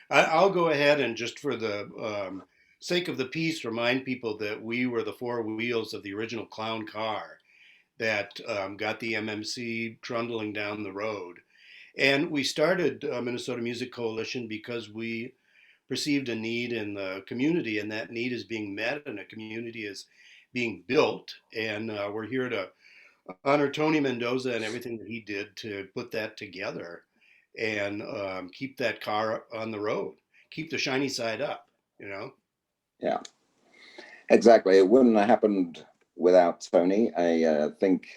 I'll go ahead and just for the sake of the piece, remind people that we were the four wheels of the original clown car that got the MMC trundling down the road. And we started Minnesota Music Coalition because we perceived a need in the community, and that need is being met, and a community is being built. And we're here to honor Tony Mendoza and everything that he did to put that together and keep that car on the road, keep the shiny side up, you know? Yeah, exactly. It wouldn't have happened without Tony. I think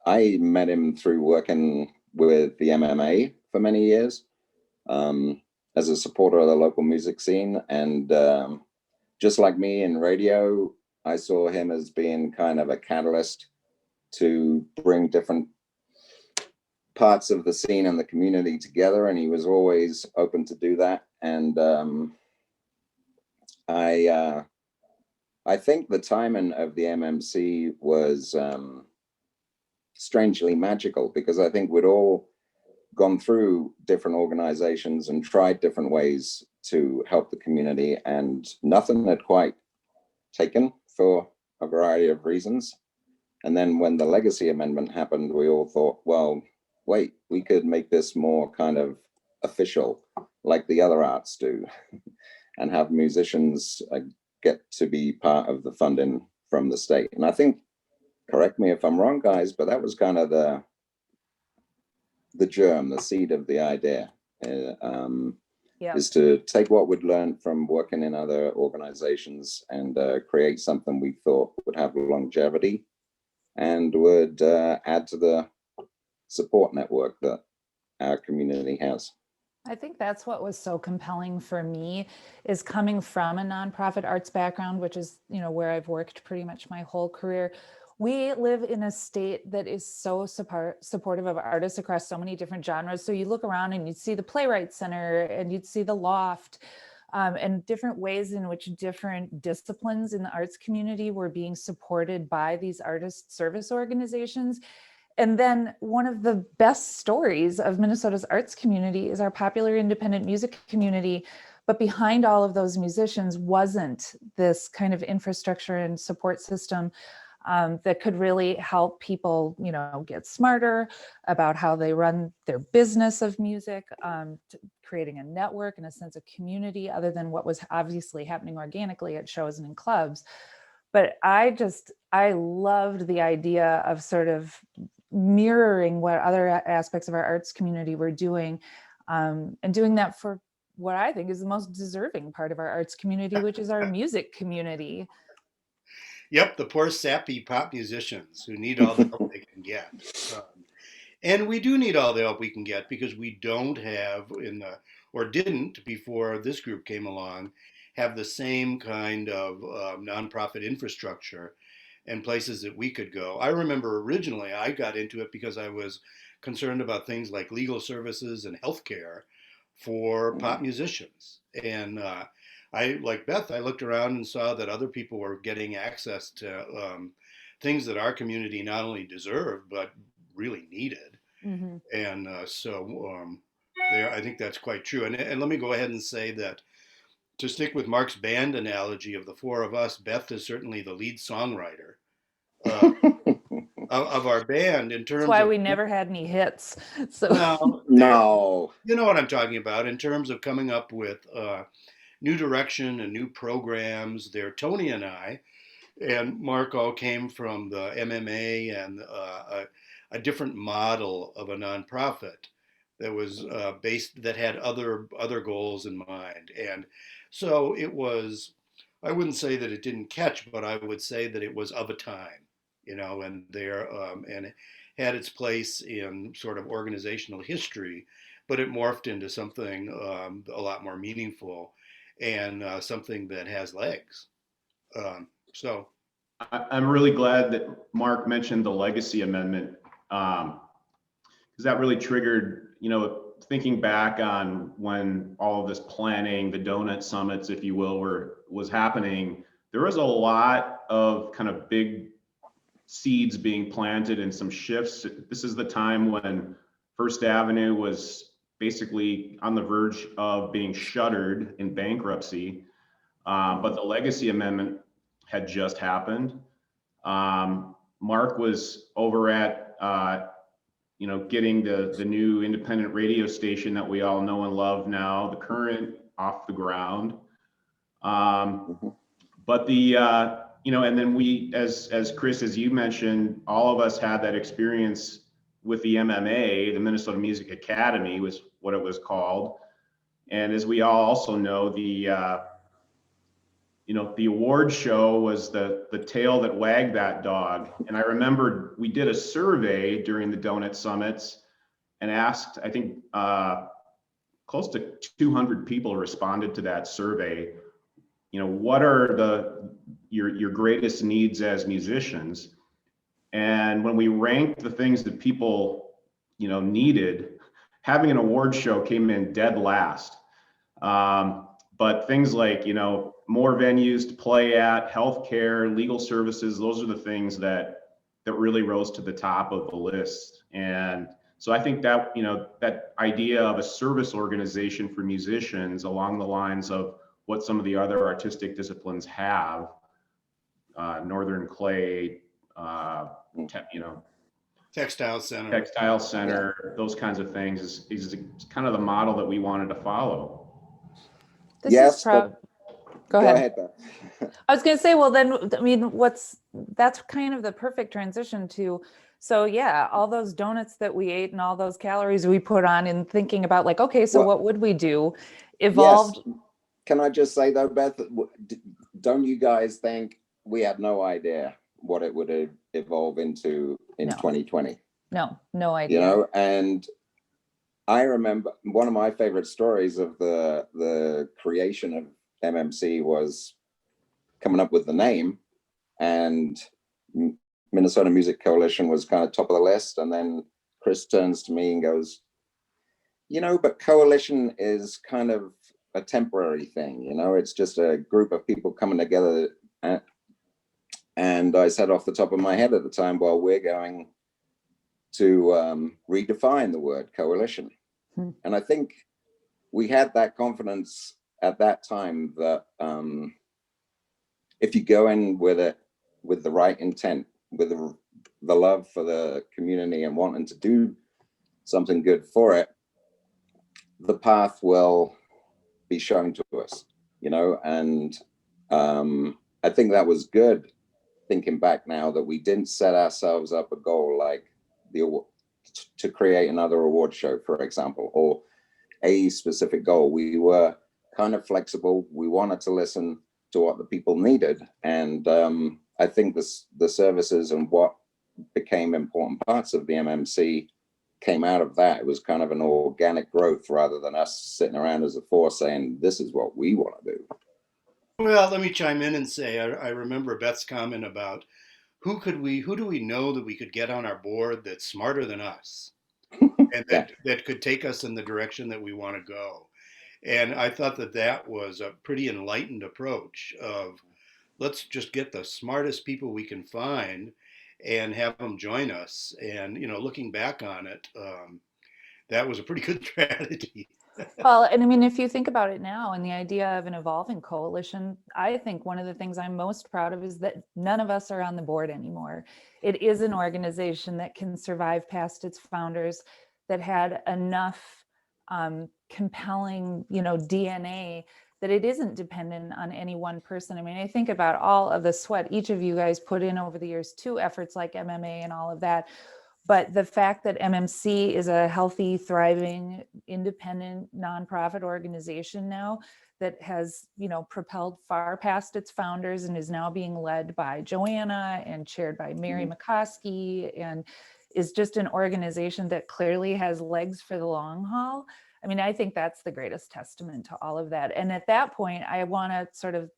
I met him through working with the MMA for many years, um, as a supporter of the local music scene. And just like me in radio, I saw him as being kind of a catalyst to bring different parts of the scene and the community together. And he was always open to do that. And I, uh, I think the timing of the MMC was strangely magical, because I think we'd all gone through different organizations and tried different ways to help the community, and nothing had quite taken for a variety of reasons. And then when the legacy amendment happened, we all thought, well, wait, we could make this more kind of official, like the other arts do, and have musicians get to be part of the funding from the state. And I think, correct me if I'm wrong, guys, but that was kind of the germ, the seed of the idea. Yeah. Is to take what we'd learned from working in other organizations and create something we thought would have longevity and would add to the support network that our community has. I think that's what was so compelling for me, is coming from a nonprofit arts background, which is, where I've worked pretty much my whole career. We live in a state that is so supportive of artists across so many different genres. So you look around and you'd see the Playwright Center and you'd see the Loft, and different ways in which different disciplines in the arts community were being supported by these artist service organizations. And then one of the best stories of Minnesota's arts community is our popular independent music community. But behind all of those musicians wasn't this kind of infrastructure and support system that could really help people, get smarter about how they run their business of music, creating a network and a sense of community other than what was obviously happening organically at shows and in clubs. But I loved the idea of sort of mirroring what other aspects of our arts community were doing, and doing that for what I think is the most deserving part of our arts community, which is our music community. Yep, the poor sappy pop musicians who need all the help they can get. And we do need all the help we can get because we don't have or didn't before this group came along, have the same kind of nonprofit infrastructure and places that we could go. I remember originally I got into it because I was concerned about things like legal services and healthcare for pop musicians. And like Beth, I looked around and saw that other people were getting access to things that our community not only deserved, but really needed. Mm-hmm. And there, I think that's quite true. And let me go ahead and say that to stick with Mark's band analogy of the four of us, Beth is certainly the lead songwriter uh, of our band in terms That's why of. we never had any hits. So Well, No. you know what I'm talking about in terms of coming up with new direction and new programs. There, Tony and I and Mark all came from the MMA and a different model of a nonprofit that was based that had other goals in mind, and so it was. I wouldn't say that it didn't catch, but I would say that it was of a time, and and it had its place in sort of organizational history, but it morphed into something a lot more meaningful and something that has legs. So I'm really glad that Mark mentioned the legacy amendment, because that really triggered, thinking back on when all of this planning, the donut summits, if you will, was happening. There was a lot of kind of big seeds being planted and some shifts. This is the time when First Avenue was basically on the verge of being shuttered in bankruptcy. But the legacy amendment had just happened. Mark was over at, getting the new independent radio station that we all know and love now, the Current, off the ground. But and then we, as Chris, as you mentioned, all of us had that experience with the MMA, the Minnesota Music Academy was what it was called. And as we all also know, the award show was the tail that wagged that dog. And I remember we did a survey during the Donut Summits and asked, I think close to 200 people responded to that survey. What are your greatest needs as musicians? And when we ranked the things that people, needed, having an award show came in dead last. But things like, more venues to play at, healthcare, legal services, those are the things that really rose to the top of the list. And so I think that, that idea of a service organization for musicians along the lines of what some of the other artistic disciplines have, Northern Clay, Textile Center, those kinds of things is kind of the model that we wanted to follow. This Go ahead. Beth. I was going to say, well, then, I mean, that's kind of the perfect transition to, so yeah, all those donuts that we ate and all those calories we put on in thinking about like, okay, so what would we do? Evolved. Yes. Can I just say though, Beth, don't you guys think we had no idea what it would evolve into in 2020? No idea. And I remember one of my favorite stories of the creation of MMC was coming up with the name, and Minnesota Music Coalition was kind of top of the list. And then Chris turns to me and goes, but coalition is kind of a temporary thing, it's just a group of people coming together. And I said off the top of my head at the time, well, we're going to redefine the word coalition. And I think we had that confidence at that time that if you go in with it with the right intent, with the love for the community and wanting to do something good for it, the path will be shown to us, and I think that was good, thinking back now, that we didn't set ourselves up a goal like to create another award show, for example, or a specific goal. We were kind of flexible. We wanted to listen to what the people needed. And I think the services and what became important parts of the MMC came out of that. It was kind of an organic growth rather than us sitting around as a force saying, this is what we want to do. Well, let me chime in and say, I remember Beth's comment about who do we know that we could get on our board that's smarter than us and that could take us in the direction that we want to go. And I thought that was a pretty enlightened approach of let's just get the smartest people we can find and have them join us. And, looking back on it, that was a pretty good strategy. Well, and I mean, if you think about it now and the idea of an evolving coalition, I think one of the things I'm most proud of is that none of us are on the board anymore. It is an organization that can survive past its founders, that had enough compelling, DNA, that it isn't dependent on any one person. I mean, I think about all of the sweat each of you guys put in over the years to efforts like MMA and all of that. But the fact that MMC is a healthy, thriving, independent, nonprofit organization now that has, propelled far past its founders and is now being led by Joanna and chaired by Mary McCoskey, and is just an organization that clearly has legs for the long haul. I mean, I think that's the greatest testament to all of that. And at that point, I want to sort of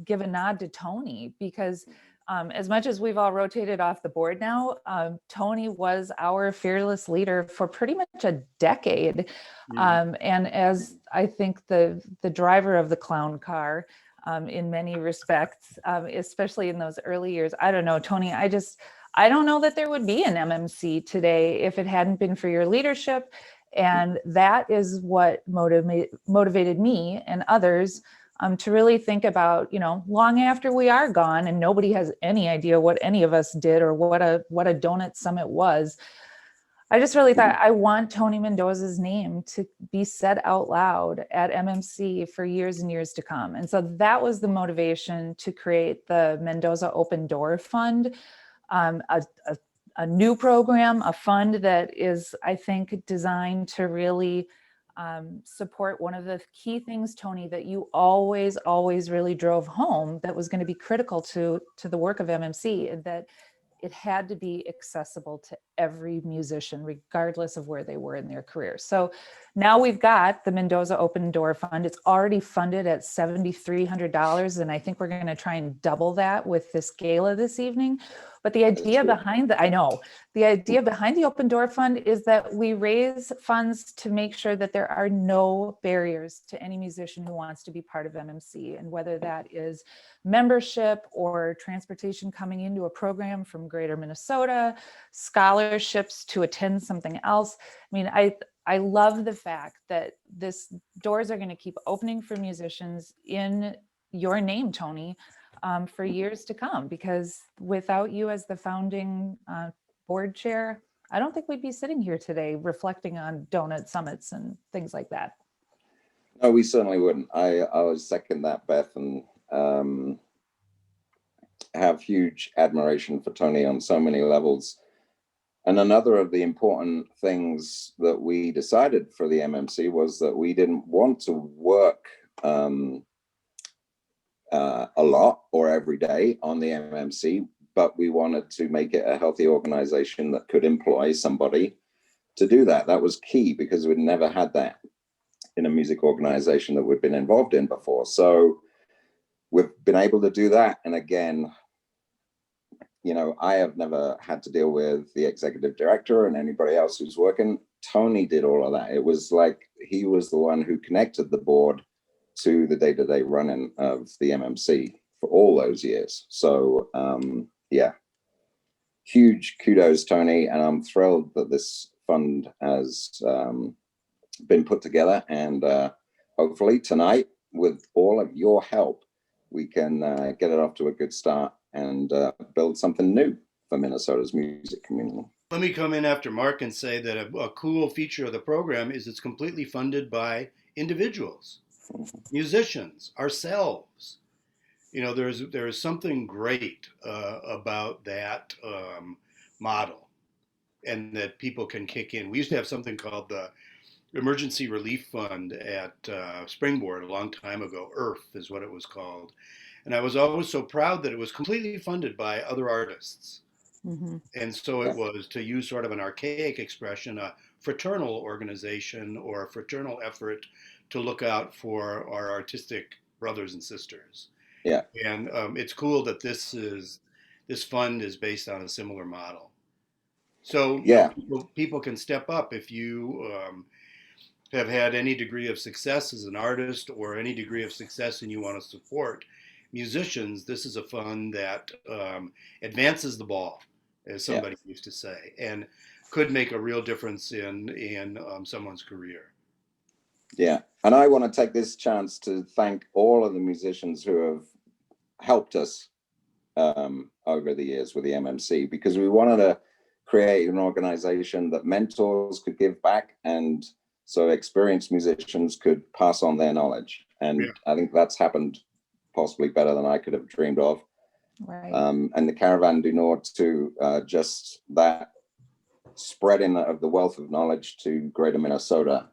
give a nod to Tony, because as much as we've all rotated off the board now, Tony was our fearless leader for pretty much a decade. And as I think the driver of the clown car in many respects, especially in those early years. I don't know, Tony, I don't know that there would be an MMC today if it hadn't been for your leadership And that is what motivated me and others to really think about, long after we are gone and nobody has any idea what any of us did or what a Donut Summit was. I just really thought I want Tony Mendoza's name to be said out loud at MMC for years and years to come. And so that was the motivation to create the Mendoza Open Door Fund, a new program, a fund that is, I think, designed to really support one of the key things, Tony, that you always really drove home that was going to be critical to the work of MMC, and that it had to be accessible to every musician, regardless of where they were in their career. So now we've got the Mendoza Open Door Fund. It's already funded at $7,300. And I think we're going to try and double that with this gala this evening. But the idea behind the idea behind the Open Door Fund is that we raise funds to make sure that there are no barriers to any musician who wants to be part of MMC. And whether that is membership or transportation coming into a program from Greater Minnesota, scholarships to attend something else. I mean, I love the fact that doors are going to keep opening for musicians in your name, Tony, for years to come, because without you as the founding board chair, I don't think we'd be sitting here today reflecting on donut summits and things like that. No, we certainly wouldn't. I would second that, Beth, and have huge admiration for Tony on so many levels. And another of the important things that we decided for the MMC was that we didn't want to work a lot or every day on the MMC, but we wanted to make it a healthy organization that could employ somebody to do that. That was key because we'd never had that in a music organization that we'd been involved in before. So we've been able to do that. And again, I have never had to deal with the executive director and anybody else who's working. Tony did all of that. It was like he was the one who connected the board to the day-to-day running of the MMC for all those years. So yeah, huge kudos, Tony. And I'm thrilled that this fund has been put together. And hopefully tonight, with all of your help, we can get it off to a good start and build something new for Minnesota's music community. Let me come in after Mark and say that a cool feature of the program is it's completely funded by individuals, musicians, ourselves. There's something great about that model, and that people can kick in. We used to have something called the Emergency Relief Fund at Springboard a long time ago. Earth is what it was called. And I was always so proud that it was completely funded by other artists. Mm-hmm. And so it was, to use sort of an archaic expression, a fraternal organization or a fraternal effort to look out for our artistic brothers and sisters. Yeah. And it's cool that this fund is based on a similar model. So yeah, people can step up if you have had any degree of success as an artist or any degree of success and you want to support musicians. This is a fund that advances the ball, as somebody used to say, and could make a real difference in someone's career. Yeah, and I want to take this chance to thank all of the musicians who have helped us over the years with the MMC, because we wanted to create an organization that mentors could give back, and so experienced musicians could pass on their knowledge. And I think that's happened possibly better than I could have dreamed of. Right. And the Caravan du Nord too, just that spreading of the wealth of knowledge to Greater Minnesota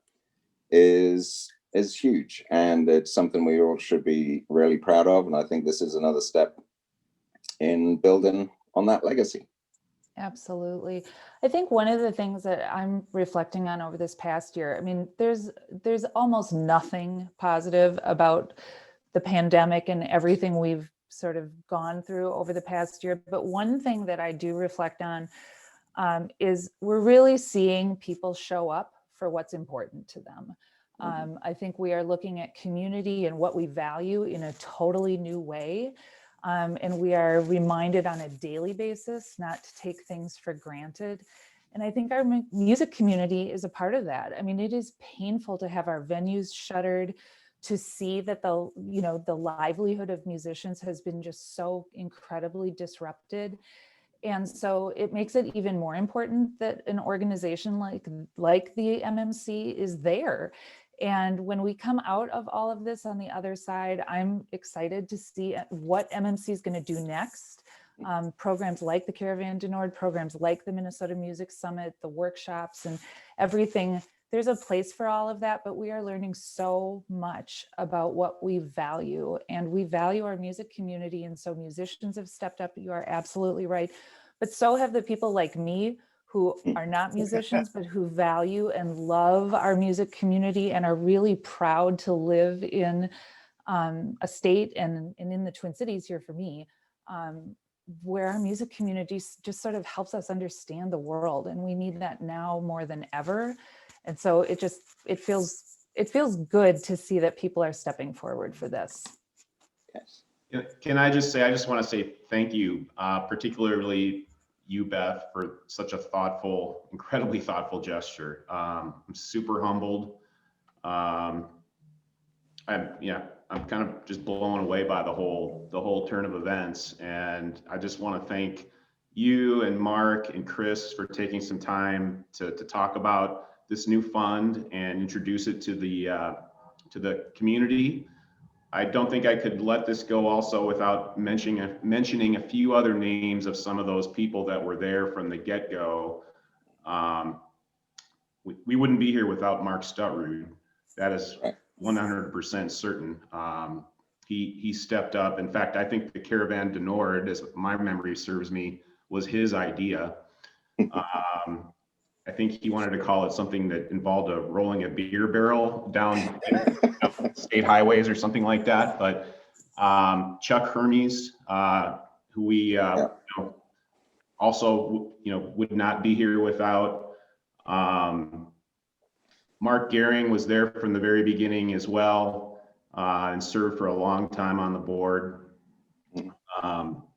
is huge, and it's something we all should be really proud of. And I think this is another step in building on that legacy. Absolutely. I think one of the things that I'm reflecting on over this past year, I mean, there's almost nothing positive about the pandemic and everything we've sort of gone through over the past year. But one thing that I do reflect on is we're really seeing people show up for what's important to them. I think we are looking at community and what we value in a totally new way. And we are reminded on a daily basis not to take things for granted. And I think our music community is a part of that. I mean, it is painful to have our venues shuttered, to see that the livelihood of musicians has been just so incredibly disrupted. And so it makes it even more important that an organization like the MMC is there. And when we come out of all of this on the other side, I'm excited to see what MMC is going to do next. Programs like the Caravan du Nord, programs like the Minnesota Music Summit, the workshops and everything. There's a place for all of that, but we are learning so much about what we value, and we value our music community. And so musicians have stepped up. You are absolutely right. But so have the people like me who are not musicians, but who value and love our music community and are really proud to live in a state and in the Twin Cities here for me, where our music community just sort of helps us understand the world. And we need that now more than ever. And so it feels good to see that people are stepping forward for this. Yes. Can I just say, I just want to say thank you, particularly you, Beth, for such a thoughtful, incredibly thoughtful gesture. I'm super humbled. I'm kind of just blown away by the whole turn of events. And I just want to thank you and Mark and Chris for taking some time to talk about this new fund and introduce it to the community. I don't think I could let this go also without mentioning a few other names of some of those people that were there from the get-go. We wouldn't be here without Mark Stutrud. That is 100% certain. He stepped up. In fact, I think the Caravan du Nord, as my memory serves me, was his idea. I think he wanted to call it something that involved rolling a beer barrel down state highways or something like that. But Chuck Hermes, who we also would not be here without. Mark Gehring was there from the very beginning as well, and served for a long time on the board.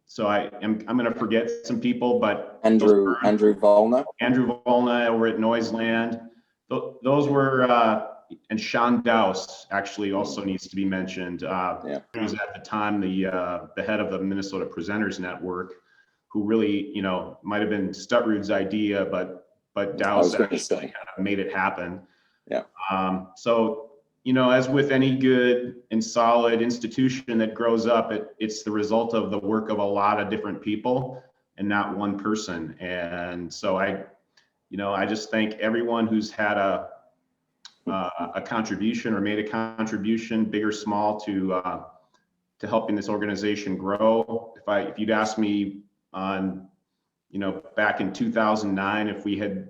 So I'm going to forget some people, but Andrew Volna over at Noiseland. Those were, and Sean Dowse actually also needs to be mentioned. He was at the time the head of the Minnesota Presenters Network, who really might have been Stutrud's idea, but Dowse actually kind of made it happen. Yeah. So as with any good and solid institution that grows up, it's the result of the work of a lot of different people and not one person. And so I just thank everyone who's had a contribution or made a contribution, big or small, to helping this organization grow. If you'd asked me on, back in 2009, if we had,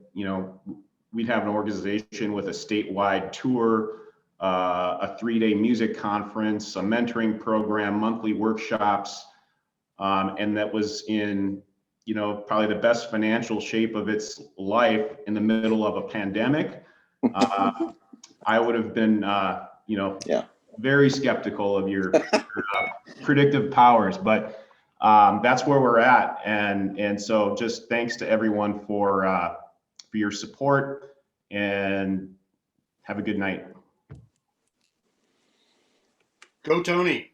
we'd have an organization with a statewide tour, a 3-day music conference, a mentoring program, monthly workshops, and that was in, probably the best financial shape of its life in the middle of a pandemic. I would have been, very skeptical of your predictive powers, but that's where we're at. And so just thanks to everyone for your support, and have a good night. Go Tony.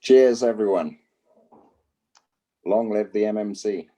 Cheers, everyone. Long live the MMC.